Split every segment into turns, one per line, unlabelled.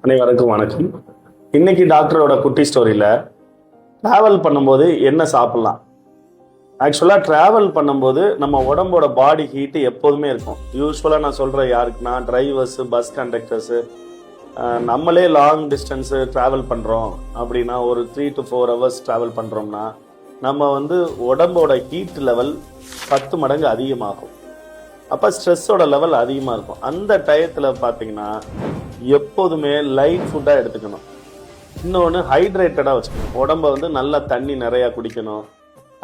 அனைவருக்கும் வணக்கம். இன்னைக்கு டாக்டரோட குட்டி ஸ்டோரியில் ட்ராவல் பண்ணும்போது என்ன சாப்பிட்லாம். ஆக்சுவலாக ட்ராவல் பண்ணும்போது நம்ம உடம்போட பாடி ஹீட்டு எப்போதுமே இருக்கும். யூஸ்வலாக நான் சொல்கிற யாருக்குன்னா டிரைவர்ஸு, பஸ் கண்டக்டர்ஸு, நம்மளே லாங் டிஸ்டன்ஸு ட்ராவல் பண்ணுறோம் அப்படின்னா ஒரு 3 to 4 hours ட்ராவல் பண்ணுறோம்னா நம்ம உடம்போட ஹீட் லெவல் 10 மடங்கு அதிகமாகும். அப்போ ஸ்ட்ரெஸ்ஸோட லெவல் அதிகமாக இருக்கும். அந்த டயத்தில் பார்த்தீங்கன்னா எப்போதுமே லைட் ஃபுட்டாக எடுத்துக்கணும். இன்னொன்று ஹைட்ரேட்டடாக வச்சுக்கணும். உடம்பை நல்லா தண்ணி நிறையா குடிக்கணும்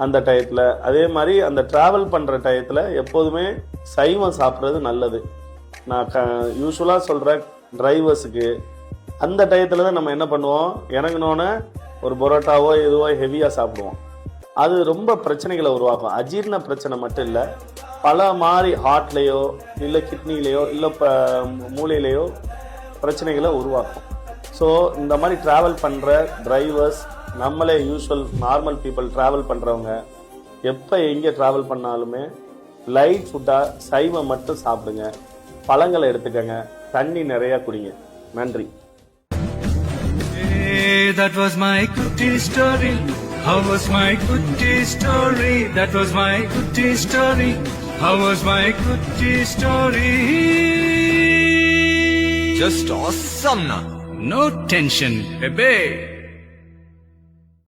அந்த டயத்தில். அதே மாதிரி அந்த ட்ராவல் பண்ணுற டயத்தில் எப்போதுமே சைவம் சாப்பிட்றது நல்லது. நான் யூஸ்வலாக சொல்கிறேன் டிரைவர்ஸுக்கு அந்த டயத்தில் தான் நம்ம என்ன பண்ணுவோம், இறங்கினோன்னே ஒரு பரோட்டாவோ எதுவோ ஹெவியாக சாப்பிடுவோம். அது ரொம்ப பிரச்சனைகளை உருவாக்கும். அஜீர்ண பிரச்சனை மட்டும் இல்லை, பல மாதிரி ஹார்ட்லேயோ இல்லை கிட்னிலேயோ இல்லை மூளையிலையோ பிரச்சனைகளை உருவாக்கும். ஸோ இந்த மாதிரி ட்ராவல் பண்ணுற டிரைவர்ஸ், நம்மளே யூஸ்வல் நார்மல் பீப்புள் ட்ராவல் பண்ணுறவங்க எப்போ எங்கே ட்ராவல் பண்ணாலுமே லைட் ஃபுட்டாக சைவம் மட்டும் சாப்பிடுங்க, பழங்களை எடுத்துக்கங்க, தண்ணி நிறையா குடிங்க. நன்றி.
That was my goodie story. How was my goodie story? That was my goodie story. How was my goodie story?
Just awesome, na.
No tension, baby.